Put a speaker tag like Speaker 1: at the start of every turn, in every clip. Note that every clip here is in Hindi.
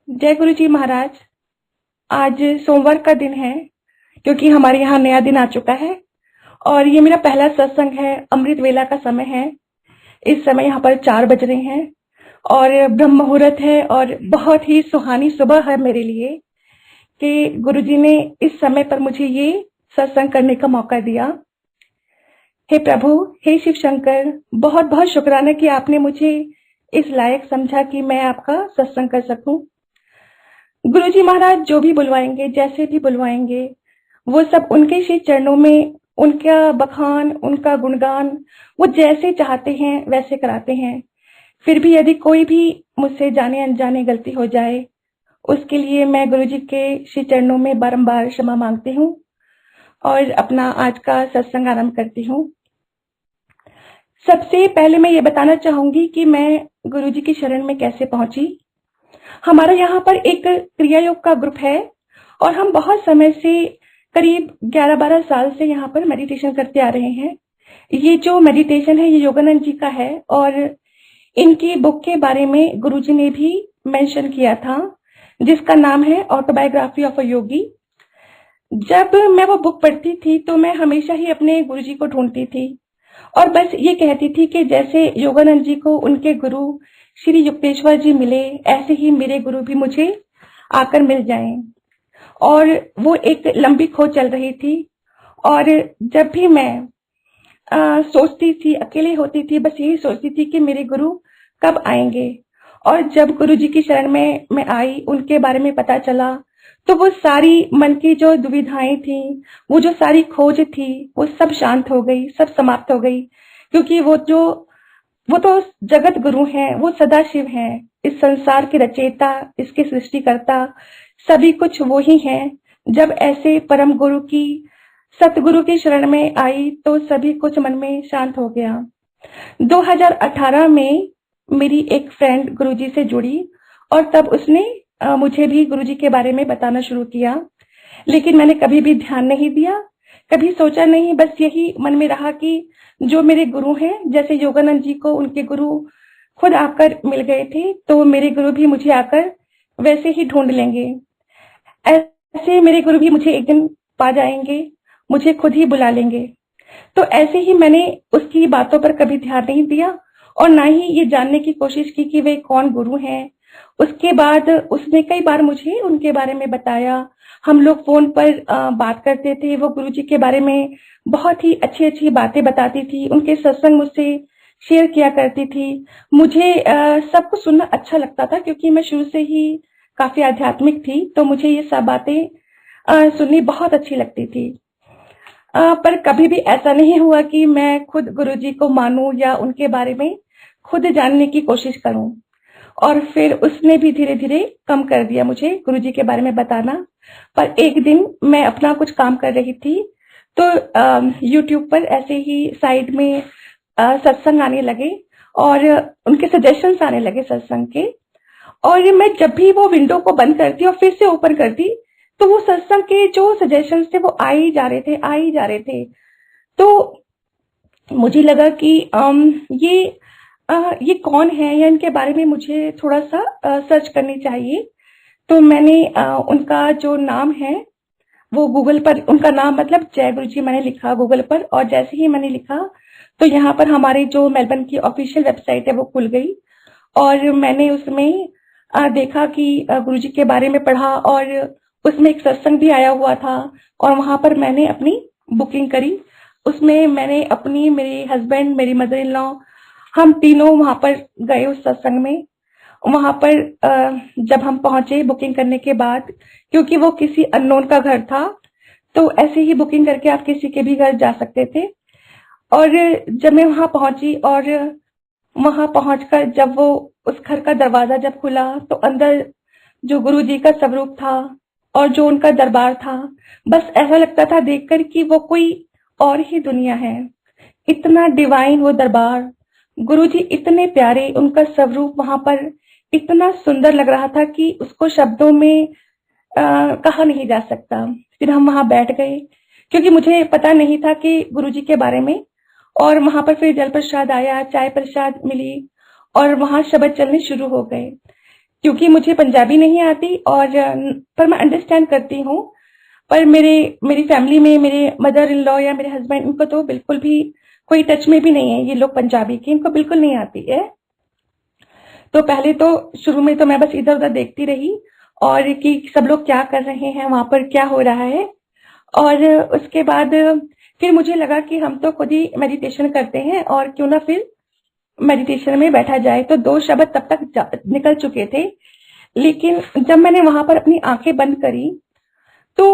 Speaker 1: जय गुरु जी महाराज। आज सोमवार का दिन है क्योंकि हमारे यहाँ नया दिन आ चुका है और ये मेरा पहला सत्संग है। अमृत वेला का समय है। इस समय यहाँ पर 4 बज रहे हैं और ब्रह्म मुहूर्त है और बहुत ही सुहानी सुबह है मेरे लिए कि गुरुजी ने इस समय पर मुझे ये सत्संग करने का मौका दिया। हे प्रभु, हे शिव शंकर, बहुत बहुत शुक्राना कि आपने मुझे इस लायक समझा कि मैं आपका सत्संग कर सकूं। गुरुजी महाराज जो भी बुलवाएंगे, जैसे भी बुलवाएंगे, वो सब उनके श्री चरणों में उनका बखान, उनका गुणगान वो जैसे चाहते हैं वैसे कराते हैं। फिर भी यदि कोई भी मुझसे जाने अनजाने गलती हो जाए, उसके लिए मैं गुरुजी के श्री चरणों में बारंबार क्षमा मांगती हूँ और अपना आज का सत्संग आरंभ करती हूँ। सबसे पहले मैं ये बताना चाहूंगी कि मैं गुरुजी की शरण में कैसे पहुंची। हमारा यहाँ पर एक क्रिया योग का ग्रुप है और हम बहुत समय से करीब 11-12 साल से यहाँ पर मेडिटेशन करते आ रहे हैं। ये जो मेडिटेशन है ये योगानंद जी का है और इनकी बुक के बारे में गुरुजी ने भी मेंशन किया था, जिसका नाम है ऑटोबायोग्राफी ऑफ अ योगी। जब मैं वो बुक पढ़ती थी तो मैं हमेशा ही अपने गुरुजी को ढूंढती थी और बस ये कहती थी कि जैसे योगानंद जी को उनके गुरु श्री युक्तेश्वर जी मिले, ऐसे ही मेरे गुरु भी मुझे आकर मिल जाएं। और वो एक लंबी खोज चल रही थी और जब भी मैं सोचती थी, अकेले होती थी, बस यही सोचती थी कि मेरे गुरु कब आएंगे। और जब गुरु जी की शरण में मैं आई, उनके बारे में पता चला, तो वो सारी मन की जो दुविधाएं थी, वो जो सारी खोज थी, वो सब शांत हो गई, सब समाप्त हो गई। क्योंकि वो तो जगत गुरु हैं, वो सदाशिव हैं, इस संसार के रचयिता, इसके सृष्टिकर्ता, सभी कुछ वो ही हैं। जब ऐसे परम गुरु की, सतगुरु की शरण में आई तो सभी कुछ मन में शांत हो गया। 2018 में मेरी एक फ्रेंड गुरुजी से जुड़ी और तब उसने मुझे भी गुरुजी के बारे में बताना शुरू किया, लेकिन मैंने कभी भी ध्यान नहीं दिया, कभी सोचा नहीं। बस यही मन में रहा कि जो मेरे गुरु हैं, जैसे योगानंद जी को उनके गुरु खुद आकर मिल गए थे, तो मेरे गुरु भी मुझे आकर वैसे ही ढूंढ लेंगे। ऐसे मेरे गुरु भी मुझे एक दिन पा जाएंगे, मुझे खुद ही बुला लेंगे। तो ऐसे ही मैंने उसकी बातों पर कभी ध्यान नहीं दिया और ना ही ये जानने की कोशिश की कि वे कौन गुरु हैं। उसके बाद उसने कई बार मुझे उनके बारे में बताया। हम लोग फोन पर बात करते थे। वो गुरुजी के बारे में बहुत ही अच्छी अच्छी बातें बताती थी, उनके सत्संग मुझसे शेयर किया करती थी। मुझे सब कुछ सुनना अच्छा लगता था क्योंकि मैं शुरू से ही काफी आध्यात्मिक थी, तो मुझे ये सब बातें सुननी बहुत अच्छी लगती थी। पर कभी भी ऐसा नहीं हुआ कि मैं खुद गुरुजी को मानूं या उनके बारे में खुद जानने की कोशिश करूं। और फिर उसने भी धीरे धीरे कम कर दिया मुझे गुरुजी के बारे में बताना। पर एक दिन मैं अपना कुछ काम कर रही थी तो YouTube पर ऐसे ही साइड में सत्संग आने लगे और उनके सजेशंस आने लगे सत्संग के। और मैं जब भी वो विंडो को बंद करती और फिर से ओपन करती तो वो सत्संग के जो सजेशंस थे वो आ ही जा रहे थे। तो मुझे लगा कि ये कौन है या इनके बारे में मुझे थोड़ा सा सर्च करनी चाहिए। तो मैंने उनका जो नाम है वो गूगल पर, उनका नाम मतलब जय गुरु जी मैंने लिखा गूगल पर, और जैसे ही मैंने लिखा तो यहाँ पर हमारे जो मेलबर्न की ऑफिशियल वेबसाइट है वो खुल गई और मैंने उसमें देखा कि गुरु जी के बारे में पढ़ा और उसमें एक सत्संग भी आया हुआ था और वहां पर मैंने अपनी बुकिंग करी। उसमें मैंने अपनी, मेरे हस्बैंड, मेरी मदर इन लॉ, हम तीनों वहां पर गए उस सत्संग में। वहां पर जब हम पहुंचे बुकिंग करने के बाद, क्योंकि वो किसी अननोन का घर था, तो ऐसे ही बुकिंग करके आप किसी के भी घर जा सकते थे। और जब मैं वहां पहुंची और वहां पहुंचकर जब वो उस घर का दरवाजा जब खुला तो अंदर जो गुरु जी का स्वरूप था और जो उनका दरबार था, बस ऐसा लगता था देखकर कि वो कोई और ही दुनिया है। इतना डिवाइन वो दरबार, गुरुजी इतने प्यारे, उनका स्वरूप वहां पर इतना सुंदर लग रहा था कि उसको शब्दों में कहा नहीं जा सकता। फिर हम वहां बैठ गए क्योंकि मुझे पता नहीं था कि गुरुजी के बारे में। और वहां पर फिर जल प्रसाद आया, चाय प्रसाद मिली और वहां शब्द चलने शुरू हो गए। क्योंकि मुझे पंजाबी नहीं आती और पर मैं अंडरस्टैंड करती हूँ। पर मेरी फैमिली में मेरे मदर इन लॉ या मेरे हस्बैंड, इनको तो बिल्कुल भी कोई टच में भी नहीं है ये लोग पंजाबी की, इनको बिल्कुल नहीं आती है। तो पहले तो शुरू में तो मैं बस इधर उधर देखती रही और कि सब लोग क्या कर रहे हैं, वहां पर क्या हो रहा है। और उसके बाद फिर मुझे लगा कि हम तो खुद ही मेडिटेशन करते हैं और क्यों ना फिर मेडिटेशन में बैठा जाए। तो 2 शब्द तब तक निकल चुके थे, लेकिन जब मैंने वहां पर अपनी आंखें बंद करी तो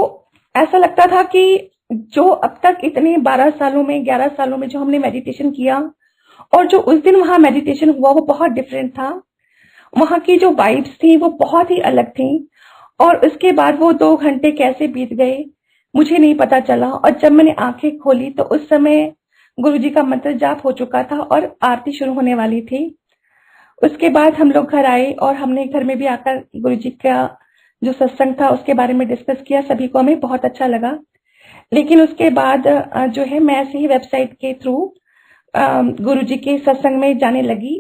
Speaker 1: ऐसा लगता था कि जो अब तक इतने 12 सालों में 11 सालों में जो हमने मेडिटेशन किया और जो उस दिन वहां मेडिटेशन हुआ वो बहुत डिफरेंट था। वहां की जो वाइब्स थी वो बहुत ही अलग थी और उसके बाद वो 2 घंटे कैसे बीत गए मुझे नहीं पता चला। और जब मैंने आंखें खोली तो उस समय गुरुजी का मंत्र जाप हो चुका था और आरती शुरू होने वाली थी। उसके बाद हम लोग घर आए और हमने घर में भी आकर गुरुजी का जो सत्संग था उसके बारे में डिस्कस किया। सभी को हमें बहुत अच्छा लगा। लेकिन उसके बाद जो है मैं ऐसे ही वेबसाइट के थ्रू गुरुजी के सत्संग में जाने लगी,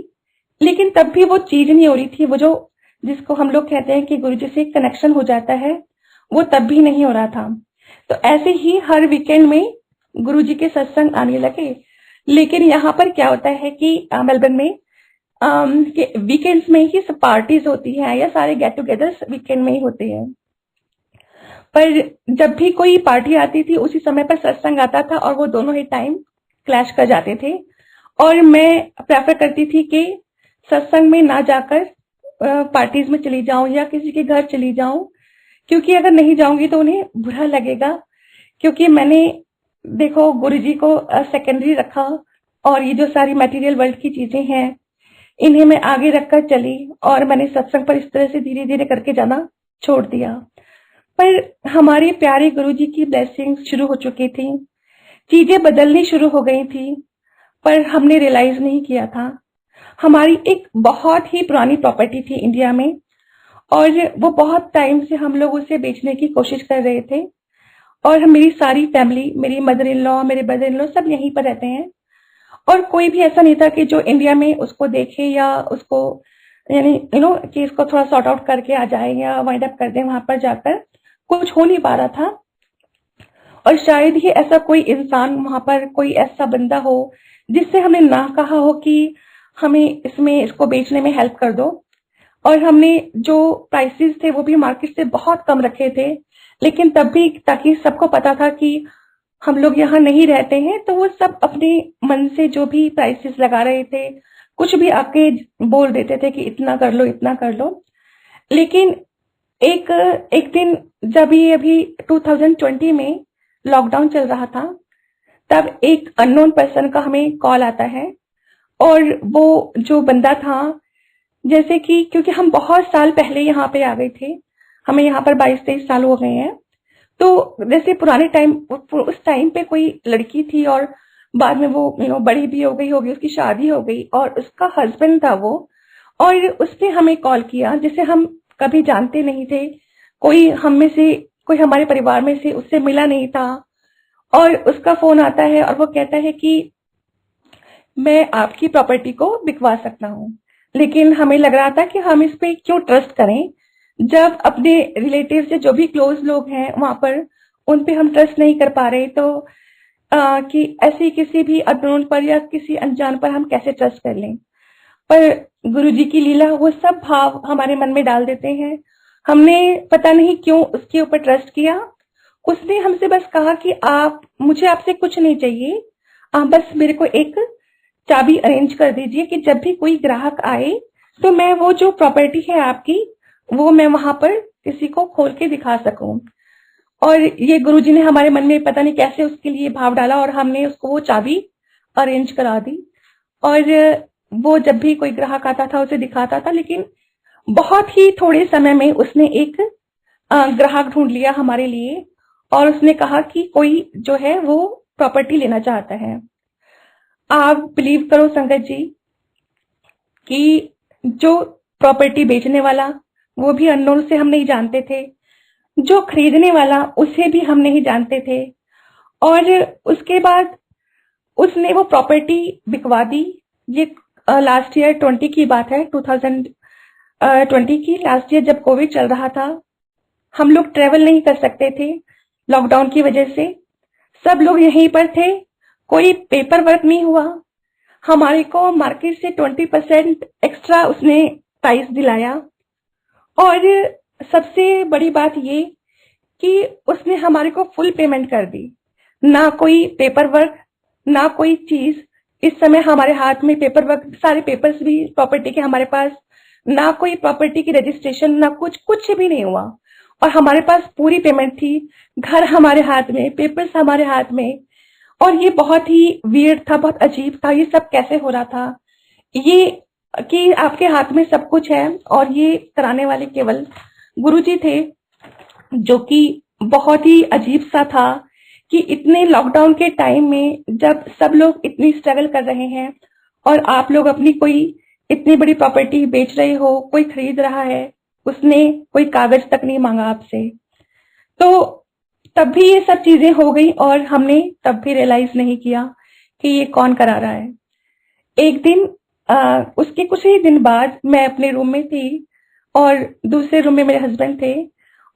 Speaker 1: लेकिन तब भी वो चीज नहीं हो रही थी। वो जो जिसको हम लोग कहते हैं कि गुरुजी से कनेक्शन हो जाता है, वो तब भी नहीं हो रहा था। तो ऐसे ही हर वीकेंड में गुरुजी के सत्संग आने लगे। लेकिन यहाँ पर क्या होता है कि मेलबर्न में कि वीकेंड्स में ही सब पार्टीज होती हैं या सारे गेट टुगेदर्स वीकेंड में ही होते हैं। पर जब भी कोई पार्टी आती थी उसी समय पर सत्संग आता था और वो दोनों ही टाइम क्लैश कर जाते थे। और मैं प्रेफर करती थी कि सत्संग में ना जाकर पार्टीज में चली जाऊं या किसी के घर चली जाऊं, क्योंकि अगर नहीं जाऊंगी तो उन्हें बुरा लगेगा। क्योंकि मैंने देखो गुरुजी को सेकेंडरी रखा और ये जो सारी मटेरियल वर्ल्ड की चीजें हैं इन्हें मैं आगे रखकर चली और मैंने सत्संग पर इस तरह से धीरे धीरे करके जाना छोड़ दिया। पर हमारे प्यारे गुरुजी की ब्लेसिंग्स शुरू हो चुकी थी, चीजें बदलनी शुरू हो गई थी, पर हमने रियलाइज नहीं किया था। हमारी एक बहुत ही पुरानी प्रॉपर्टी थी इंडिया में और वो बहुत टाइम से हम लोग उसे बेचने की कोशिश कर रहे थे। और मेरी सारी फैमिली, मेरी मदर इन लॉ, मेरे ब्रदर इन लॉ सब यहीं पर रहते हैं और कोई भी ऐसा नहीं था कि जो इंडिया में उसको देखे या उसको यानी कि इसको थोड़ा सॉर्ट आउट करके आ जाए या वाइंड अप कर दे वहां पर जाकर। कुछ हो नहीं पा रहा था और शायद ही ऐसा कोई इंसान वहां पर कोई ऐसा बंदा हो जिससे हमने ना कहा हो कि हमें इसको बेचने में हेल्प कर दो। और हमने जो प्राइसेस थे वो भी मार्केट से बहुत कम रखे थे, लेकिन तब भी ताकि सबको पता था कि हम लोग यहाँ नहीं रहते हैं, तो वो सब अपने मन से जो भी प्राइसेस लगा रहे थे कुछ भी आके बोल देते थे कि इतना कर लो इतना कर लो। लेकिन एक एक दिन जब ये अभी 2020 में लॉकडाउन चल रहा था तब एक अननोन पर्सन का हमें कॉल आता है और वो जो बंदा था, जैसे कि क्योंकि हम बहुत साल पहले यहाँ पे आ गए थे, हमें यहाँ पर 22-23 साल हो गए हैं, तो जैसे पुराने टाइम उस टाइम पे कोई लड़की थी और बाद में वो बड़ी भी हो गई होगी, उसकी शादी हो गई और उसका हस्बैंड था वो, और उसने हमें कॉल किया जिसे हम कभी जानते नहीं थे। कोई हम में से कोई हमारे परिवार में से उससे मिला नहीं था और उसका फोन आता है और वो कहता है कि मैं आपकी प्रॉपर्टी को बिकवा सकता हूँ। लेकिन हमें लग रहा था कि हम इस पे क्यों ट्रस्ट करें जब अपने रिलेटिव से जो भी क्लोज लोग हैं वहां पर उन पे हम ट्रस्ट नहीं कर पा रहे। तो कि ऐसे किसी भी अननोन पर या किसी अनजान पर हम कैसे ट्रस्ट कर लें। पर गुरुजी की लीला वो सब भाव हमारे मन में डाल देते हैं। हमने पता नहीं क्यों उसके ऊपर ट्रस्ट किया। उसने हमसे बस कहा कि मुझे आपसे कुछ नहीं चाहिए, आप बस मेरे को एक चाबी अरेंज कर दीजिए कि जब भी कोई ग्राहक आए तो मैं वो जो प्रॉपर्टी है आपकी वो मैं वहां पर किसी को खोल के दिखा सकूं। और ये गुरुजी ने हमारे मन में पता नहीं कैसे उसके लिए भाव डाला और हमने उसको वो चाबी अरेंज करा दी। और वो जब भी कोई ग्राहक आता था उसे दिखाता था, लेकिन बहुत ही थोड़े समय में उसने एक ग्राहक ढूंढ लिया हमारे लिए और उसने कहा कि कोई जो है वो प्रॉपर्टी लेना चाहता है। आप बिलीव करो संगत जी कि जो प्रॉपर्टी बेचने वाला वो भी अननोन से हम नहीं जानते थे, जो खरीदने वाला उसे भी हम नहीं जानते थे। और उसके बाद उसने वो प्रॉपर्टी बिकवा दी। ये लास्ट ईयर 20 की बात है, 20 की लास्ट ईयर जब कोविड चल रहा था, हम लोग ट्रेवल नहीं कर सकते थे लॉकडाउन की वजह से। सब लोग यहीं पर थे, कोई पेपर वर्क नहीं हुआ। हमारे को मार्केट से 20% एक्स्ट्रा उसने प्राइस दिलाया। और सबसे बड़ी बात ये कि उसने हमारे को फुल पेमेंट कर दी, ना कोई पेपर वर्क, ना कोई चीज। इस समय हमारे हाथ में पेपर वर्क, सारे पेपर्स भी प्रॉपर्टी के हमारे पास, ना कोई प्रॉपर्टी की रजिस्ट्रेशन, ना कुछ भी नहीं हुआ। और हमारे पास पूरी पेमेंट थी, घर हमारे हाथ में, पेपर्स हमारे हाथ में। और ये बहुत ही वियर्ड था, बहुत अजीब था। ये सब कैसे हो रहा था, ये कि आपके हाथ में सब कुछ है और ये कराने वाले केवल गुरुजी थे, जो कि बहुत ही अजीब सा था कि इतने लॉकडाउन के टाइम में जब सब लोग इतनी स्ट्रगल कर रहे हैं और आप लोग अपनी कोई इतनी बड़ी प्रॉपर्टी बेच रहे हो, कोई खरीद रहा है, उसने कोई कागज तक नहीं मांगा आपसे। तो तब भी ये सब चीजें हो गई और हमने तब भी रियलाइज नहीं किया कि ये कौन करा रहा है। एक दिन उसके कुछ ही दिन बाद मैं अपने रूम में थी और दूसरे रूम में मेरे हस्बैंड थे,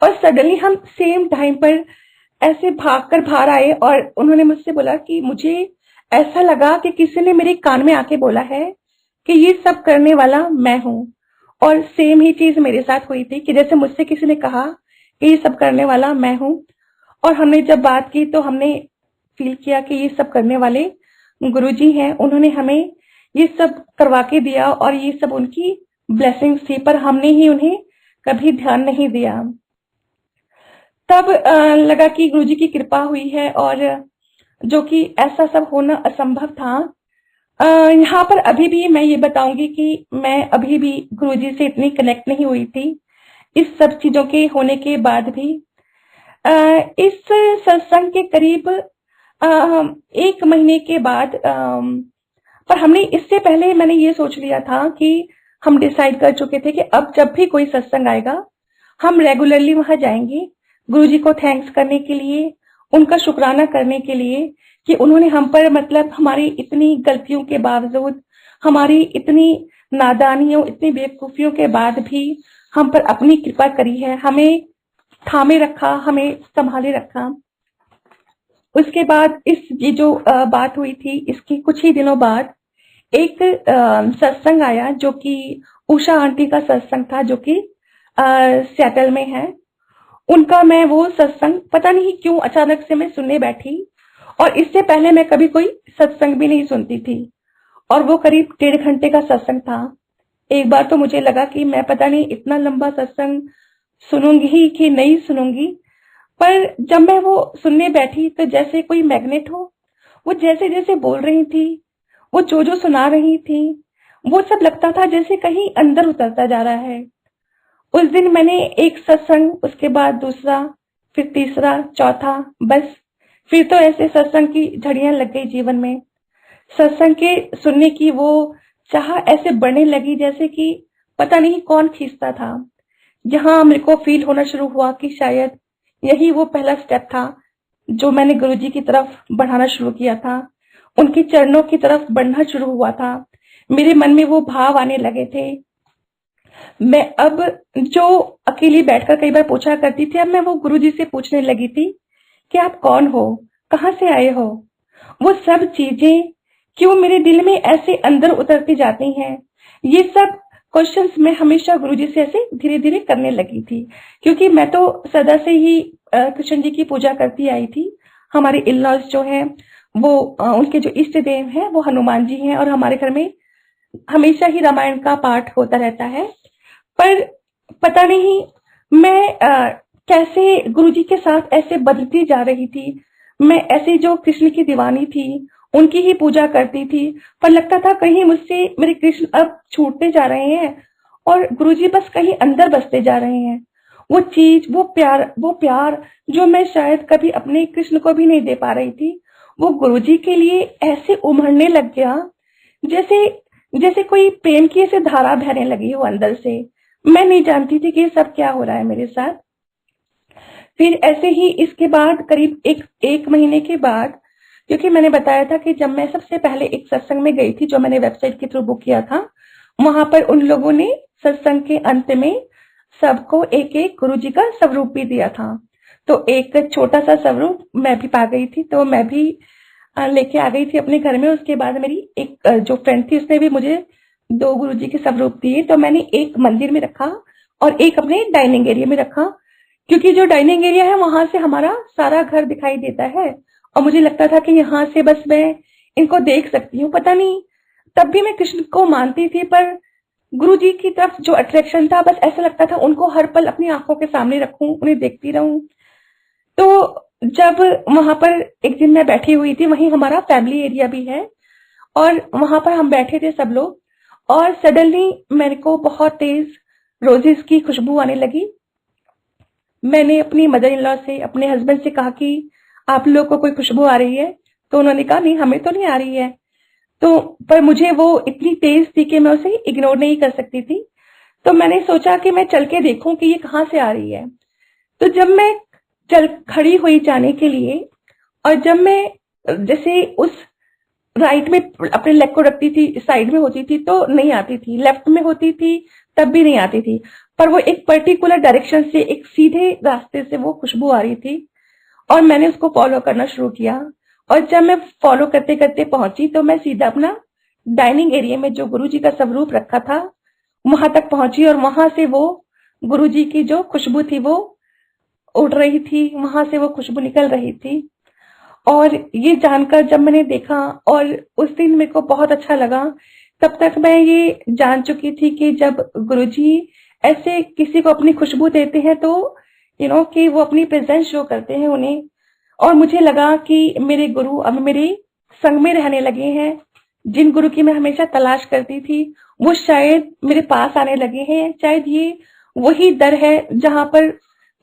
Speaker 1: और सडनली हम सेम टाइम पर ऐसे भागकर बाहर आए और उन्होंने मुझसे बोला कि मुझे ऐसा लगा कि किसी ने मेरे कान में आके बोला है कि ये सब करने वाला मैं हूँ। और सेम ही चीज मेरे साथ हुई थी कि जैसे मुझसे किसी ने कहा कि ये सब करने वाला मैं हूँ। और हमने जब बात की तो हमने फील किया कि ये सब करने वाले गुरुजी हैं, उन्होंने हमें ये सब करवा के दिया और ये सब उनकी ब्लेसिंग्स थी, पर हमने ही उन्हें कभी ध्यान नहीं दिया। तब लगा कि गुरुजी की कृपा हुई है, और जो कि ऐसा सब होना असंभव था। यहाँ पर अभी भी मैं ये बताऊंगी कि मैं अभी भी गुरुजी से इतनी कनेक्ट नहीं हुई थी इस सब चीजों के होने के बाद भी। इस सत्संग के करीब 1 महीने के बाद, पर हमने इससे पहले मैंने ये सोच लिया था कि हम डिसाइड कर चुके थे कि अब जब भी कोई सत्संग आएगा हम रेगुलरली वहां जाएंगे, गुरुजी को थैंक्स करने के लिए, उनका शुक्राना करने के लिए कि उन्होंने हम पर, मतलब हमारी इतनी गलतियों के बावजूद, हमारी इतनी नादानियों, इतनी बेवकूफियों के बाद भी हम पर अपनी कृपा करी है, हमें थामे रखा, हमें संभाले रखा। उसके बाद ये जो बात हुई थी, इसकी कुछ ही दिनों बाद एक सत्संग आया जो कि उषा आंटी का सत्संग था, जो कि सियाटल में है। उनका मैं वो सत्संग पता नहीं क्यों अचानक से मैं सुनने बैठी, और इससे पहले मैं कभी कोई सत्संग भी नहीं सुनती थी, और वो करीब 1.5 घंटे का सत्संग था। एक बार तो मुझे लगा कि मैं पता नहीं इतना लंबा सत्संग सुनूंगी कि नहीं सुनूंगी, पर जब मैं वो सुनने बैठी तो जैसे कोई मैग्नेट हो, वो जैसे जैसे बोल रही थी, वो जो सुना रही थी, वो सब लगता था जैसे कहीं अंदर उतरता जा रहा है। उस दिन मैंने एक सत्संग, उसके बाद दूसरा, फिर तीसरा, चौथा, बस फिर तो ऐसे सत्संग की झड़ियां लग गई जीवन में। सत्संग के सुनने की वो चाह ऐसे बढ़ने लगी जैसे कि पता नहीं कौन खींचता था। जहां मेरे को फील होना शुरू हुआ कि शायद यही वो पहला स्टेप था जो मैंने गुरुजी की तरफ बढ़ाना शुरू किया था, उनके चरणों की तरफ बढ़ना शुरू हुआ था। मेरे मन में वो भाव आने लगे थे। मैं अब जो अकेली बैठकर कई बार पूछा करती थी, अब मैं वो गुरुजी से पूछने लगी थी कि आप कौन हो, कहाँ से आए हो। वो सब चीजें क्यों मेरे दिल में ऐसे अंदर उतरती जाती हैं, ये सब क्वेश्चंस मैं हमेशा गुरुजी से ऐसे धीरे धीरे करने लगी थी। क्योंकि मैं तो सदा से ही कृष्ण जी की पूजा करती आई थी। हमारे इन-लॉज जो हैं वो उनके जो इष्ट देव हैं वो हनुमान जी हैं, और हमारे घर में हमेशा ही रामायण का पाठ होता रहता है। पर पता नहीं मैं कैसे गुरुजी के साथ ऐसे बदलती जा रही थी। मैं ऐसे जो कृष्ण की दीवानी थी, उनकी ही पूजा करती थी, पर लगता था कहीं मुझसे मेरे कृष्ण अब छूटते जा रहे हैं और गुरुजी बस कहीं अंदर बसते जा रहे हैं। वो चीज, वो प्यार जो मैं शायद कभी अपने कृष्ण को भी नहीं दे पा रही थी, वो गुरुजी के लिए ऐसे उमड़ने लग गया जैसे जैसे कोई प्रेम की ऐसे धारा बहने लगी हो अंदर से। मैं नहीं जानती थी कि ये सब क्या हो रहा है मेरे साथ। फिर ऐसे ही इसके बाद करीब एक महीने के बाद, क्योंकि मैंने बताया था कि जब मैं सबसे पहले एक सत्संग में गई थी जो मैंने वेबसाइट के थ्रू बुक किया था, वहां पर उन लोगों ने सत्संग के अंत में सबको एक एक गुरु जी का स्वरूप भी दिया था। तो एक छोटा सा स्वरूप मैं भी पा गई थी, तो मैं भी लेके आ गई थी अपने घर में। उसके बाद मेरी एक जो फ्रेंड थी उसने भी मुझे 2 गुरु जी के स्वरूप दिए। तो मैंने एक मंदिर में रखा और एक अपने डाइनिंग एरिया में रखा, क्योंकि जो डाइनिंग एरिया है वहां से हमारा सारा घर दिखाई देता है और मुझे लगता था कि यहाँ से बस मैं इनको देख सकती हूँ। पता नहीं, तब भी मैं कृष्ण को मानती थी, पर गुरु जी की तरफ जो अट्रैक्शन था, बस ऐसा लगता था उनको हर पल अपनी आंखों के सामने रखूं, उन्हें देखती रहूं। तो जब वहां पर एक दिन मैं बैठी हुई थी, वहीं हमारा फैमिली एरिया भी है, और वहां पर हम बैठे थे सब लोग, और सडनली मेरे को बहुत तेज रोजेस की खुशबू आने लगी। मैंने अपनी मदर इन लॉ से, अपने हस्बैंड से कहा कि आप लोग को कोई खुशबू आ रही है? तो उन्होंने कहा नहीं, हमें तो नहीं आ रही है। तो पर मुझे वो इतनी तेज थी कि मैं उसे इग्नोर नहीं कर सकती थी। तो मैंने सोचा कि मैं चल के देखूं कि ये कहाँ से आ रही है। तो जब मैं चल खड़ी हुई जाने के लिए, और जब मैं जैसे उस राइट में अपने लेग को रखती थी, साइड में होती थी तो नहीं आती थी, लेफ्ट में होती थी तब भी नहीं आती थी, पर वो एक पर्टिकुलर डायरेक्शन से, एक सीधे रास्ते से वो खुशबू आ रही थी, और मैंने उसको फॉलो करना शुरू किया। और जब मैं फॉलो करते करते पहुंची तो मैं सीधा अपना डाइनिंग एरिया में जो गुरुजी का स्वरूप रखा था वहां तक पहुंची, और वहां से वो गुरुजी की जो खुशबू थी वो उड़ रही थी, वहां से वो खुशबू निकल रही थी। और ये जानकर जब मैंने देखा, और उस दिन मेरे को बहुत अच्छा लगा। तब तक मैं ये जान चुकी थी कि जब गुरुजी ऐसे किसी को अपनी खुशबू देते हैं तो कि वो अपनी प्रेजेंस शो करते हैं उन्हें। और मुझे लगा कि मेरे गुरु अब मेरे संग में रहने लगे हैं। जिन गुरु की मैं हमेशा तलाश करती थी वो शायद मेरे पास आने लगे हैं। शायद ये वही दर है जहां पर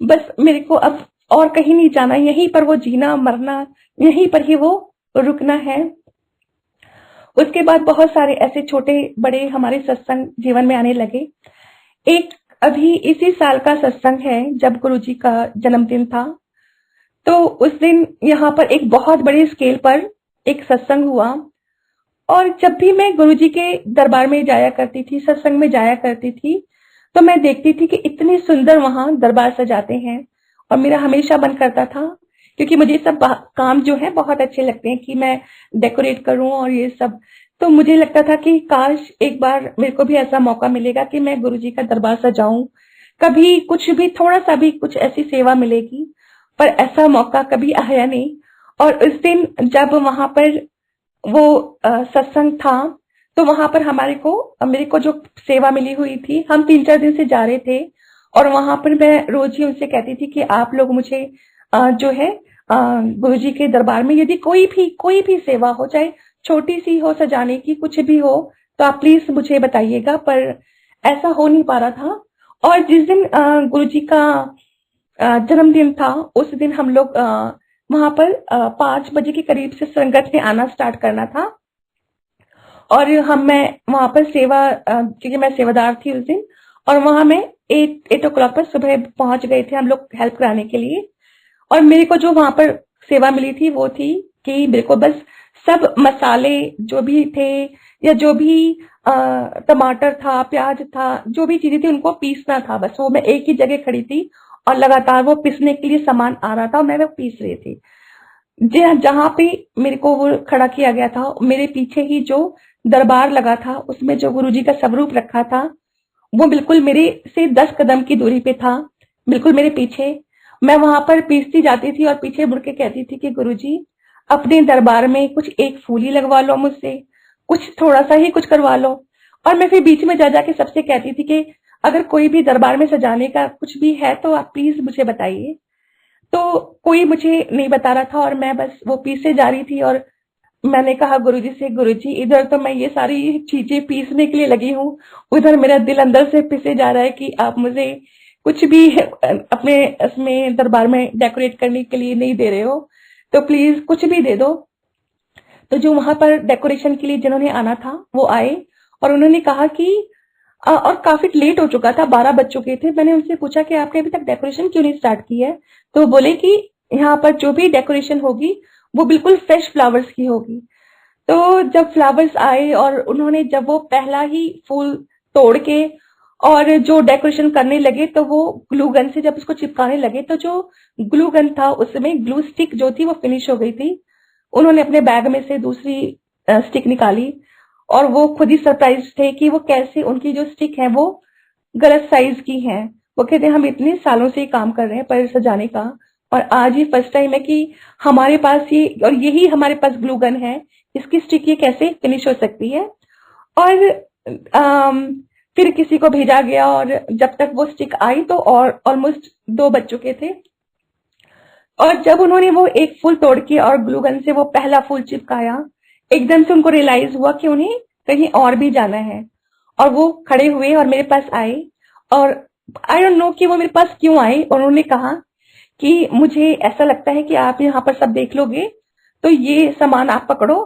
Speaker 1: बस मेरे को अब और कहीं नहीं जाना, यहीं पर वो जीना मरना, यहीं पर ही वो रुकना है। उसके बाद बहुत सारे ऐसे छोटे बड़े हमारे सत्संग जीवन में आने लगे। एक अभी इसी साल का सत्संग है, जब गुरुजी का जन्मदिन था, तो उस दिन यहाँ पर एक बहुत बड़े स्केल पर एक सत्संग हुआ। और जब भी मैं गुरुजी के दरबार में जाया करती थी, सत्संग में जाया करती थी, तो मैं देखती थी कि इतने सुंदर वहां दरबार सजाते हैं, और मेरा हमेशा मन करता था, क्योंकि मुझे सब काम जो है बहुत अच्छे लगते हैं कि मैं डेकोरेट करूं और ये सब। तो मुझे लगता था कि काश एक बार मेरे को भी ऐसा मौका मिलेगा कि मैं गुरुजी का दरबार सजाऊं, कभी कुछ भी थोड़ा सा भी कुछ ऐसी सेवा मिलेगी। पर ऐसा मौका कभी आया नहीं। और उस दिन जब वहां पर वो सत्संग था, तो वहां पर मेरे को जो सेवा मिली हुई थी, हम 3-4 दिन से जा रहे थे, और वहां पर मैं रोज ही उनसे कहती थी कि आप लोग मुझे जो है गुरुजी के दरबार में यदि कोई भी सेवा हो, चाहे छोटी सी हो, सजाने की कुछ भी हो, तो आप प्लीज मुझे बताइएगा। पर ऐसा हो नहीं पा रहा था। और जिस दिन गुरुजी का जन्मदिन था, उस दिन हम लोग वहां पर 5 बजे के करीब से संगत में आना स्टार्ट करना था। और मैं वहां पर क्योंकि मैं सेवादार थी उस दिन, और वहां मैं 8 o'clock पर सुबह पहुंच गए थे हम लोग हेल्प कराने के लिए। और मेरे को जो वहां पर सेवा मिली थी वो थी कि मेरे को बस सब मसाले जो भी थे, या जो भी टमाटर था, प्याज था, जो भी चीजें थी उनको पीसना था। बस वो मैं एक ही जगह खड़ी थी और लगातार वो पीसने के लिए सामान आ रहा था और मैं वो पीस रही थी। जहां पे मेरे को वो खड़ा किया गया था, मेरे पीछे ही जो दरबार लगा था उसमें जो गुरुजी का स्वरूप रखा था, वो बिल्कुल मेरे से 10 कदम की दूरी पे था, बिल्कुल मेरे पीछे। मैं वहां पर पीसती जाती थी और पीछे मुड़ के कहती थी कि गुरुजी अपने दरबार में कुछ एक फूल ही लगवा लो मुझसे, कुछ थोड़ा सा ही कुछ करवा लो। और मैं फिर बीच में जा जाके सबसे कहती थी कि अगर कोई भी दरबार में सजाने का कुछ भी है तो आप प्लीज मुझे बताइए। तो कोई मुझे नहीं बता रहा था, और मैं बस वो पीसे जा रही थी। और मैंने कहा गुरुजी से, गुरुजी इधर तो मैं ये सारी चीजें पीसने के लिए लगी हूँ, उधर मेरा दिल अंदर से पिसे जा रहा है कि आप मुझे कुछ भी अपने इसमें दरबार में डेकोरेट करने के लिए नहीं दे रहे हो, तो प्लीज कुछ भी दे दो। तो जो वहां पर डेकोरेशन के लिए जिन्होंने आना था वो आए, और उन्होंने कहा कि और काफी लेट हो चुका था, 12 बज चुके थे। मैंने उनसे पूछा कि आपने अभी तक डेकोरेशन क्यों नहीं स्टार्ट की है? तो बोले कि यहाँ पर जो भी डेकोरेशन होगी वो बिल्कुल फ्रेश फ्लावर्स की होगी। तो जब फ्लावर्स आए और उन्होंने जब वो पहला ही फूल तोड़ के और जो डेकोरेशन करने लगे तो वो ग्लू गन से जब उसको चिपकाने लगे तो जो ग्लू गन था उसमें ग्लू स्टिक जो थी वो फिनिश हो गई थी। उन्होंने अपने बैग में से दूसरी स्टिक निकाली और वो खुद ही सरप्राइज थे कि वो कैसे उनकी जो स्टिक है वो गलत साइज की है। वो कहते हैं हम इतने सालों से ये काम कर रहे हैं पर सजाने का, और आज ही फर्स्ट टाइम है कि हमारे पास ये, और यही हमारे पास ग्लू गन है, इसकी स्टिक ये कैसे फिनिश हो सकती है। और फिर किसी को भेजा गया और जब तक वो स्टिक आई तो और ऑलमोस्ट 2 बज चुके थे। और जब उन्होंने वो एक फूल तोड़ के और ग्लू गन से वो पहला फूल चिपकाया, एकदम से उनको रियलाइज हुआ कि उन्हें कहीं और भी जाना है। और वो खड़े हुए और मेरे पास आए, और आई डोंट नो कि वो मेरे पास क्यों आए। उन्होंने कहा कि मुझे ऐसा लगता है कि आप यहाँ पर सब देख लोगे तो ये सामान आप पकड़ो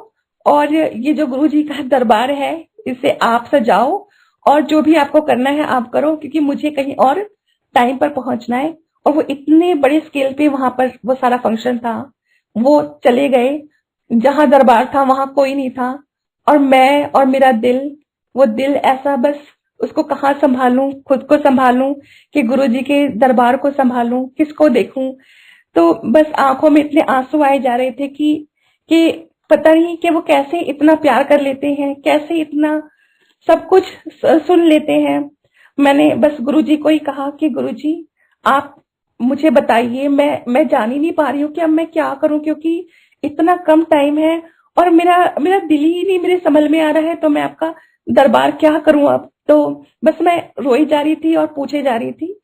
Speaker 1: और ये जो गुरुजी का दरबार है इसे आप सजाओ और जो भी आपको करना है आप करो, क्योंकि मुझे कहीं और टाइम पर पहुंचना है। और वो इतने बड़े स्केल पे वहां पर वो सारा फंक्शन था। वो चले गए, जहां दरबार था वहां कोई नहीं था, और मैं और मेरा दिल, वो दिल ऐसा बस उसको कहाँ संभालूं, खुद को संभालूं कि गुरुजी के दरबार को संभालूं, किसको देखूं। तो बस आंखों में इतने आंसू आए जा रहे थे कि पता नहीं कि वो कैसे इतना प्यार कर लेते हैं, कैसे इतना सब कुछ सुन लेते हैं। मैंने बस गुरुजी को ही कहा कि गुरुजी आप मुझे बताइए, मैं जान ही नहीं पा रही हूँ कि अब मैं क्या करूं, क्योंकि इतना कम टाइम है और मेरा मेरा दिल ही नहीं मेरे समझ में आ रहा है, तो मैं आपका दरबार क्या करूं अब। तो बस मैं रोई जा रही थी और पूछे जा रही थी।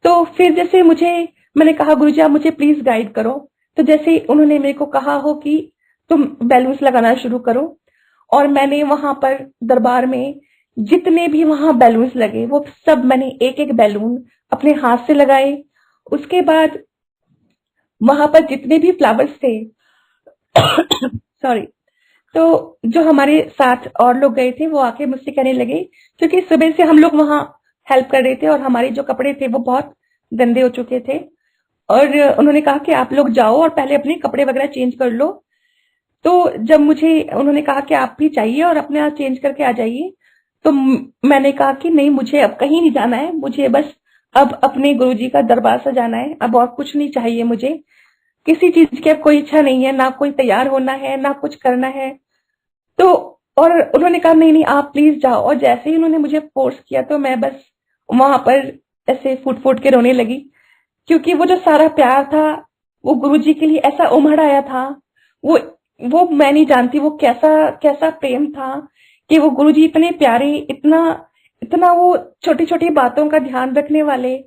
Speaker 1: तो फिर जैसे मैंने कहा गुरुजी आप मुझे प्लीज गाइड करो। तो जैसे उन्होंने मेरे को कहा हो कि तुम बैलून्स लगाना शुरू करो, और मैंने वहां पर दरबार में जितने भी वहां बैलून्स लगे वो सब मैंने एक एक बैलून अपने हाथ से लगाए। उसके बाद वहां पर जितने भी फ्लावर्स थे सॉरी, तो जो हमारे साथ और लोग गए थे वो आके मुझसे कहने लगे, क्योंकि सुबह से हम लोग वहां हेल्प कर रहे थे और हमारे जो कपड़े थे वो बहुत गंदे हो चुके थे। और उन्होंने कहा कि आप लोग जाओ और पहले अपने कपड़े वगैरह चेंज कर लो। तो जब मुझे उन्होंने कहा कि आप भी चाहिए और अपने आप चेंज करके आ जाइए, तो मैंने कहा कि नहीं मुझे अब कहीं नहीं जाना है, मुझे बस अब अपने गुरुजी का दरबार सजाना है, अब और कुछ नहीं चाहिए मुझे, किसी चीज की अब कोई इच्छा नहीं है, ना कोई तैयार होना है ना कुछ करना है। तो और उन्होंने कहा नहीं नहीं आप प्लीज जाओ, और जैसे ही उन्होंने मुझे फोर्स किया तो मैं बस वहां पर ऐसे फूट फूट के रोने लगी, क्योंकि वो जो सारा प्यार था वो गुरुजी के लिए ऐसा उमड़ आया था। वो वो मैं नहीं जानती वो कैसा कैसा प्रेम था कि वो गुरुजी इतने प्यारे, इतना इतना वो छोटी छोटी बातों का ध्यान रखने वाले।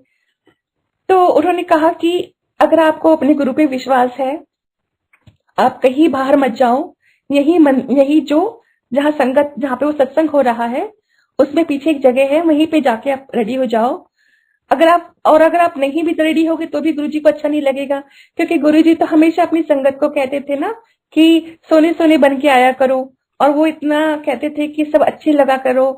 Speaker 1: तो उन्होंने कहा कि अगर आपको अपने गुरु पे विश्वास है आप कहीं बाहर मत जाओ, यही जो जहाँ संगत जहाँ पे वो सत्संग हो रहा है उसमें पीछे एक जगह है, वहीं पे जाके आप रेडी हो जाओ। अगर आप नहीं भी रेडी होगे तो भी गुरुजी को अच्छा नहीं लगेगा, क्योंकि गुरुजी तो हमेशा अपनी संगत को कहते थे ना कि सोने सोने बन के आया करो, और वो इतना कहते थे कि सब अच्छे लगा करो।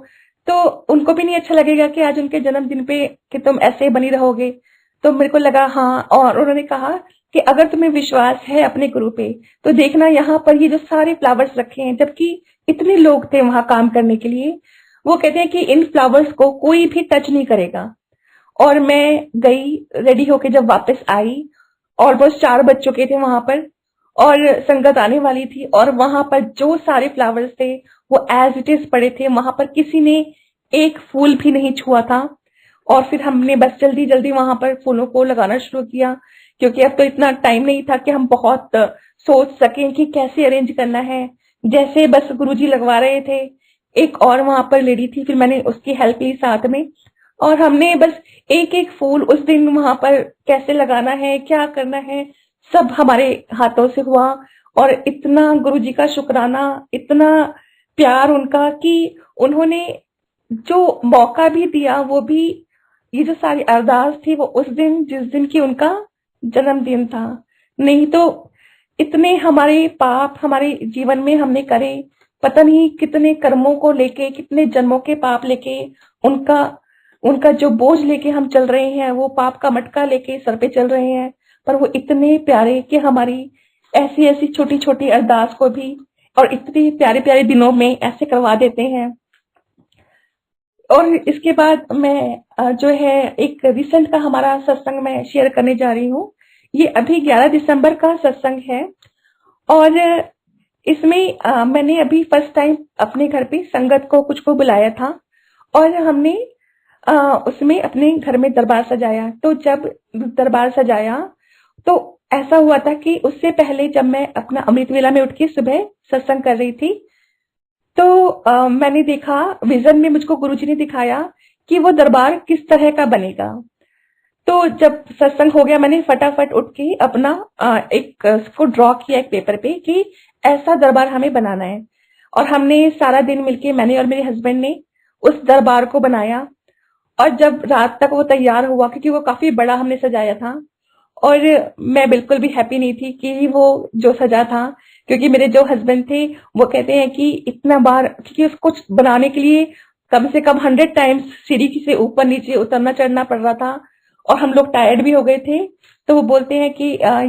Speaker 1: तो उनको भी नहीं अच्छा लगेगा कि आज उनके जन्मदिन पे कि तुम ऐसे बनी रहोगे। तो मेरे को लगा हाँ, और उन्होंने कहा कि अगर तुम्हें विश्वास है अपने गुरु पे तो देखना यहाँ पर ये जो सारे फ्लावर्स रखे हैं, जबकि इतने लोग थे वहां काम करने के लिए, वो कहते हैं कि इन फ्लावर्स को कोई भी टच नहीं करेगा। और मैं गई रेडी होके, जब वापस आई ऑलमोस्ट 4 बज चुके थे वहां पर और संगत आने वाली थी, और वहां पर जो सारे फ्लावर्स थे वो एज इट इज पड़े थे, वहां पर किसी ने एक फूल भी नहीं छुआ था। और फिर हमने बस जल्दी जल्दी वहां पर फूलों को लगाना शुरू किया, क्योंकि अब तो इतना टाइम नहीं था कि हम बहुत सोच सकें कि कैसे अरेंज करना है। जैसे बस गुरुजी लगवा रहे थे, एक और वहां पर लेडी थी, फिर मैंने उसकी हेल्प ली साथ में, और हमने बस एक एक फूल उस दिन वहां पर कैसे लगाना है क्या करना है सब हमारे हाथों से हुआ। और इतना गुरुजी का शुक्राना, इतना प्यार उनका कि उन्होंने जो मौका भी दिया वो भी, ये जो सारी अरदास थी वो उस दिन जिस दिन की उनका जन्मदिन था। नहीं तो इतने हमारे पाप हमारे जीवन में हमने करे, पता नहीं कितने कर्मों को लेके, कितने जन्मों के पाप लेके, उनका उनका जो बोझ लेके हम चल रहे हैं, वो पाप का मटका लेके सर पे चल रहे हैं। पर वो इतने प्यारे कि हमारी ऐसी ऐसी छोटी छोटी अरदास को भी और इतने प्यारे प्यारे दिनों में ऐसे करवा देते हैं। और इसके बाद मैं जो है एक रिसेंट का हमारा सत्संग मैं शेयर करने जा रही हूँ। ये अभी 11 दिसंबर का सत्संग है और इसमें मैंने अभी फर्स्ट टाइम अपने घर पे संगत को कुछ को बुलाया था और हमने अ, उसमें अपने घर में दरबार सजाया। तो जब दरबार सजाया तो ऐसा हुआ था कि उससे पहले जब मैं अपना अमृत वेला में उठ के सुबह सत्संग कर रही थी तो मैंने देखा, विजन में मुझको गुरुजी ने दिखाया कि वो दरबार किस तरह का बनेगा। तो जब सत्संग हो गया मैंने फटाफट उठ के अपना एक उसको ड्रॉ किया एक पेपर पे कि ऐसा दरबार हमें बनाना है और हमने सारा दिन मिलके, मैंने और मेरे हस्बैंड ने उस दरबार को बनाया। और जब रात तक वो तैयार हुआ, क्योंकि वो काफी बड़ा हमने सजाया था और मैं बिल्कुल भी हैप्पी नहीं थी कि वो जो सजा था, क्योंकि मेरे जो हस्बैंड थे वो कहते हैं कि इतना बार, क्योंकि उसको बनाने के लिए कम से कम 100 टाइम्स सीढ़ी से ऊपर नीचे उतरना चढ़ना पड़ रहा था और हम लोग टायर्ड भी हो गए थे। तो वो बोलते हैं कि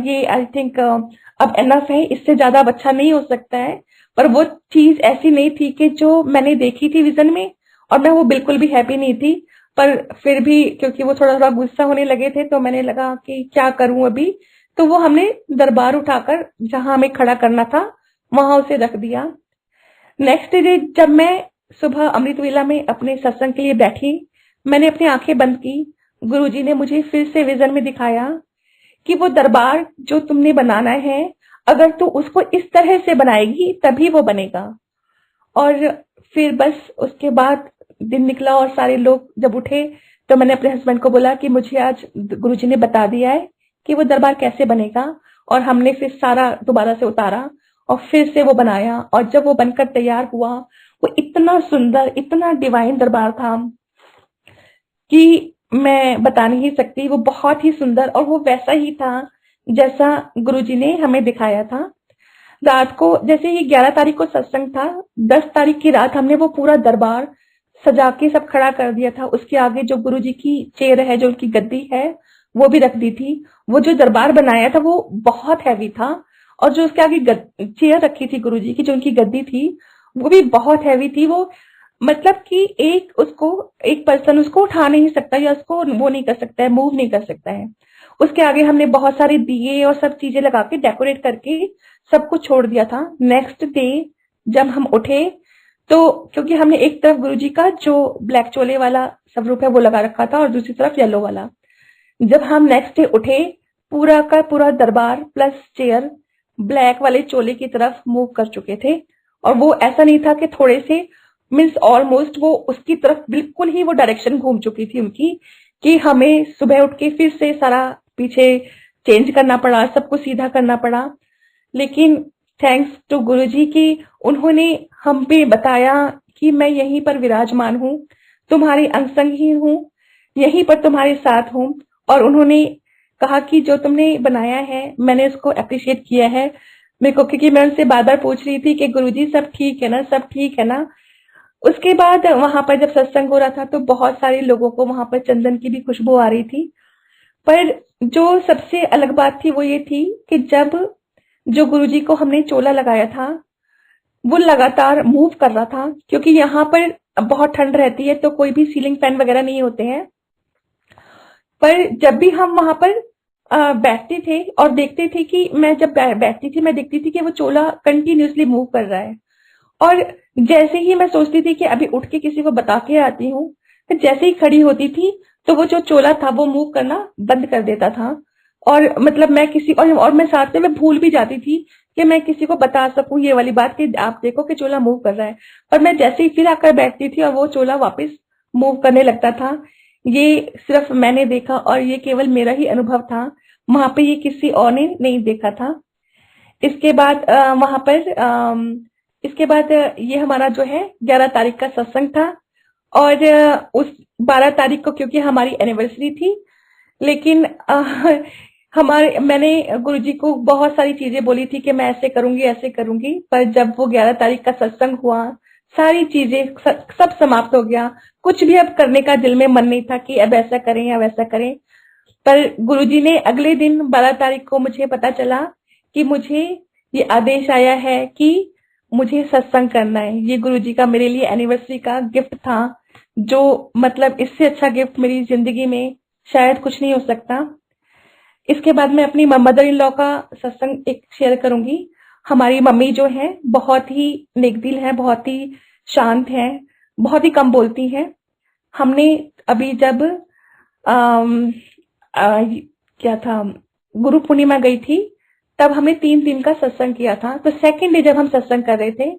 Speaker 1: ये आई थिंक अब एनफ है, इससे ज्यादा अब अच्छा नहीं हो सकता है। पर वो चीज ऐसी नहीं थी कि जो मैंने देखी थी विजन में, और मैं वो बिल्कुल भी हैप्पी नहीं थी। पर फिर भी क्योंकि वो थोड़ा थोड़ा गुस्सा होने लगे थे तो मैंने लगा कि क्या करूं अभी। तो वो हमने दरबार उठाकर जहां हमें खड़ा करना था वहां उसे रख दिया। नेक्स्ट डे जब मैं सुबह अमृत वेला में अपने सत्संग के लिए बैठी, मैंने अपनी आंखें बंद की। गुरुजी ने मुझे फिर से विजन में दिखाया कि वो दरबार जो तुमने बनाना है, अगर तू उसको इस तरह से बनाएगी तभी वो बनेगा। और फिर बस उसके बाद दिन निकला और सारे लोग जब उठे तो मैंने अपने हस्बैंड को बोला कि मुझे आज गुरुजी ने बता दिया है कि वो दरबार कैसे बनेगा। और हमने फिर सारा दोबारा से उतारा और फिर से वो बनाया और जब वो बनकर तैयार हुआ, वो इतना सुंदर, इतना डिवाइन दरबार था कि मैं बता नहीं सकती। वो बहुत ही सुंदर और वो वैसा ही था जैसा गुरुजी ने हमें दिखाया था। रात को जैसे ये 11 तारीख को सत्संग था, 10 तारीख की रात हमने वो पूरा दरबार सजा के सब खड़ा कर दिया था। उसके आगे जो गुरुजी की चेयर है, जो उनकी गद्दी है, वो भी रख दी थी। वो जो दरबार बनाया था वो बहुत हैवी था और जो उसके आगे चेयर रखी थी गुरुजी की, जो उनकी गद्दी थी, वो भी बहुत हैवी थी। वो मतलब कि एक पर्सन उसको उठा नहीं सकता या उसको वो नहीं कर सकता है, मूव नहीं कर सकता है। उसके आगे हमने बहुत सारे दिए और सब चीजें लगा के डेकोरेट करके सब कुछ छोड़ दिया था। नेक्स्ट डे जब हम उठे तो क्योंकि हमने एक तरफ गुरुजी का जो ब्लैक चोले वाला स्वरूप है वो लगा रखा था और दूसरी तरफ येलो वाला। जब हम नेक्स्ट डे उठे, पूरा का पूरा दरबार प्लस चेयर ब्लैक वाले चोले की तरफ मूव कर चुके थे। और वो ऐसा नहीं था कि थोड़े से, मीन्स ऑलमोस्ट वो उसकी तरफ बिल्कुल ही वो डायरेक्शन घूम चुकी थी उनकी, कि हमें सुबह उठ के फिर से सारा पीछे चेंज करना पड़ा, सब कुछ सीधा करना पड़ा। लेकिन थैंक्स टू गुरुजी कि उन्होंने हम पे बताया कि मैं यहीं पर विराजमान हूँ, तुम्हारी अंग संग ही हूँ, यहीं पर तुम्हारे साथ हूँ। और उन्होंने कहा कि जो तुमने बनाया है मैंने उसको अप्रिशिएट किया है। मेरे को, क्योंकि मैं उनसे बार बार पूछ रही थी कि गुरुजी सब ठीक है ना, सब ठीक है ना। उसके बाद वहां पर जब सत्संग हो रहा था तो बहुत सारे लोगों को वहां पर चंदन की भी खुशबू आ रही थी। पर जो सबसे अलग बात थी वो ये थी कि जब जो गुरुजी को हमने चोला लगाया था वो लगातार मूव कर रहा था, क्योंकि यहाँ पर बहुत ठंड रहती है तो कोई भी सीलिंग फैन वगैरह नहीं होते हैं। पर जब भी हम वहां पर बैठते थे और देखते थे कि मैं जब बैठती थी मैं देखती थी कि वो चोला कंटिन्यूअसली मूव कर रहा है। और जैसे ही मैं सोचती थी कि अभी उठ के किसी को बता के आती हूँ, तो जैसे ही खड़ी होती थी तो वो जो चोला था वो मूव करना बंद कर देता था। और मतलब मैं किसी और मैं साथ में मैं भूल भी जाती थी कि मैं किसी को बता सकूं ये वाली बात कि आप देखो कि चोला मूव कर रहा है। पर मैं जैसे ही फिर आकर बैठती थी और वो चोला वापस मूव करने लगता था। ये सिर्फ मैंने देखा और ये केवल मेरा ही अनुभव था, वहां पे ये किसी और ने नहीं देखा था। इसके बाद वहां पर इसके बाद ये हमारा जो है 11 तारीख का सत्संग था। और उस 12 तारीख को क्योंकि हमारी एनिवर्सरी थी, लेकिन हमारे मैंने गुरुजी को बहुत सारी चीजें बोली थी कि मैं ऐसे करूंगी ऐसे करूंगी। पर जब वो 11 तारीख का सत्संग हुआ, सारी चीजें सब समाप्त हो गया। कुछ भी अब करने का दिल में मन नहीं था कि अब ऐसा करें या वैसा करें। पर गुरुजी ने अगले दिन 12 तारीख को मुझे पता चला कि मुझे ये आदेश आया है कि मुझे सत्संग करना है। ये गुरुजी का मेरे लिए एनिवर्सरी का गिफ्ट था जो मतलब इससे अच्छा गिफ्ट मेरी ज़िंदगी में शायद कुछ नहीं हो सकता। इसके बाद मैं अपनी मदर इन लॉ का सत्संग एक शेयर करूँगी। हमारी मम्मी जो हैं बहुत ही नेकदिल हैं, बहुत ही शांत हैं, बहुत ही कम बोलती हैं। हमने अभी जब अम, अ, क्या था, गुरु पूर्णिमा गई थी, तब हमने 3 दिन का सत्संग किया था। तो सेकंड डे जब हम सत्संग कर रहे थे,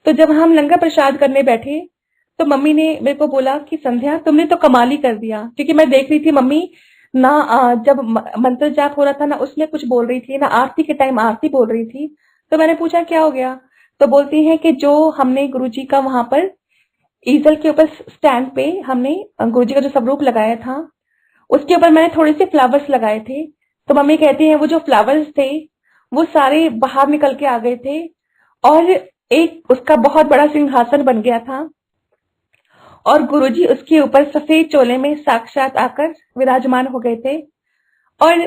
Speaker 1: तो जब हम लंगर प्रसाद करने बैठे, तो मम्मी ने मेरे को बोला कि संध्या तुमने तो कमाल ही कर दिया। क्योंकि मैं देख रही थी मम्मी ना जब मंत्र जाप हो रहा था ना उसमें कुछ बोल रही थी, ना आरती के टाइम आरती बोल रही थी। तो मैंने पूछा क्या हो गया? तो बोलती हैं कि जो हमने गुरुजी का वहां पर ईजल के ऊपर स्टैंड पे हमने गुरुजी का जो स्वरूप लगाया था, उसके ऊपर मैंने थोड़े से फ्लावर्स लगाए थे। तो मम्मी कहती हैं वो जो फ्लावर्स थे वो सारे बाहर निकल के आ गए थे और एक उसका बहुत बड़ा सिंहासन बन गया था और गुरुजी उसके ऊपर सफेद चोले में साक्षात आकर विराजमान हो गए थे। और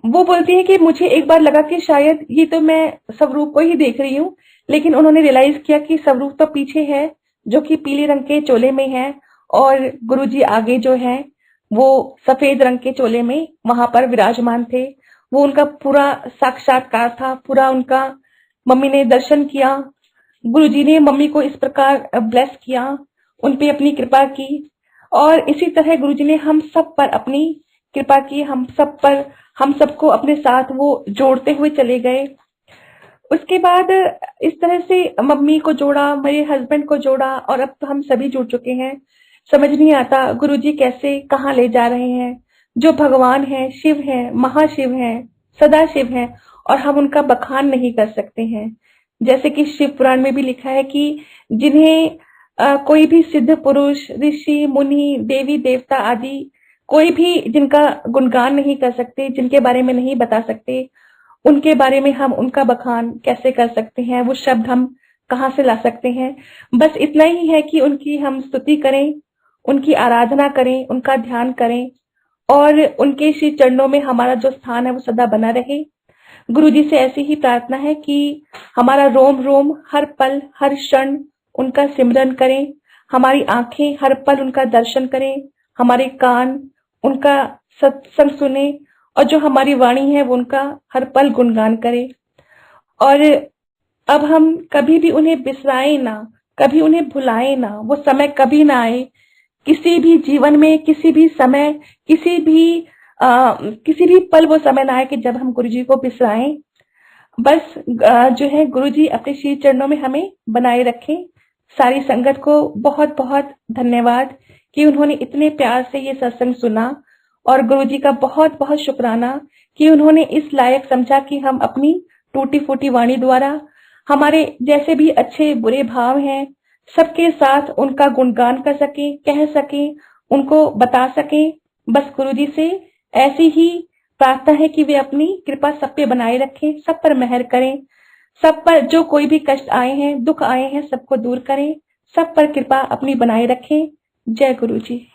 Speaker 1: वो बोलती है कि मुझे एक बार लगा कि शायद ये तो मैं स्वरूप को ही देख रही हूँ, लेकिन उन्होंने रियलाइज किया कि स्वरूप तो पीछे है जो कि पीले रंग के चोले में है और गुरुजी आगे जो है वो सफेद रंग के चोले में वहां पर विराजमान थे। वो उनका पूरा साक्षात्कार था, पूरा उनका मम्मी ने दर्शन किया। गुरुजी ने मम्मी को इस प्रकार ब्लेस किया, उन पे अपनी कृपा की और इसी तरह गुरुजी ने हम सब पर अपनी कृपा की, हम सब पर, हम सबको अपने साथ वो जोड़ते हुए चले गए। उसके बाद इस तरह से मम्मी को जोड़ा, मेरे हस्बैंड को जोड़ा और अब तो हम सभी जुड़ चुके हैं। समझ नहीं आता गुरुजी कैसे कहाँ ले जा रहे हैं। जो भगवान है, शिव है, महाशिव है, सदा शिव है और हम उनका बखान नहीं कर सकते हैं। जैसे कि शिव पुराण में भी लिखा है कि जिन्हें कोई भी सिद्ध पुरुष, ऋषि, मुनि, देवी देवता आदि कोई भी जिनका गुणगान नहीं कर सकते, जिनके बारे में नहीं बता सकते, उनके बारे में हम उनका बखान कैसे कर सकते हैं? वो शब्द हम कहाँ से ला सकते हैं? बस इतना ही है कि उनकी हम स्तुति करें, उनकी आराधना करें, उनका ध्यान करें और उनके श्री चरणों में हमारा जो स्थान है वो सदा बना रहे। गुरुजी से ऐसी ही प्रार्थना है कि हमारा रोम रोम हर पल हर क्षण उनका सिमरन करें, हमारी आंखें हर पल उनका दर्शन करें, हमारे कान उनका सत्संग सुने और जो हमारी वाणी है वो उनका हर पल गुणगान करे। और अब हम कभी भी उन्हें बिसराए ना, कभी उन्हें भुलाए ना। वो समय कभी ना आए किसी भी जीवन में, किसी भी समय, किसी भी पल वो समय ना आए कि जब हम गुरुजी को बिसराएं। बस जो है गुरुजी अपने श्री चरणों में हमें बनाए रखें। सारी संगत को बहुत बहुत धन्यवाद कि उन्होंने इतने प्यार से ये सत्संग सुना और गुरुजी का बहुत बहुत शुक्राना कि उन्होंने इस लायक समझा कि हम अपनी टूटी फूटी वाणी द्वारा हमारे जैसे भी अच्छे बुरे भाव हैं सबके साथ उनका गुणगान कर सके, कह सके, उनको बता सके। बस गुरुजी से ऐसी ही प्रार्थना है कि वे अपनी कृपा सब पे बनाए रखें, सब पर मेहर करें, सब पर जो कोई भी कष्ट आए हैं, दुख आए हैं, सबको दूर करें, सब पर कृपा अपनी बनाए रखें। जय गुरु जी।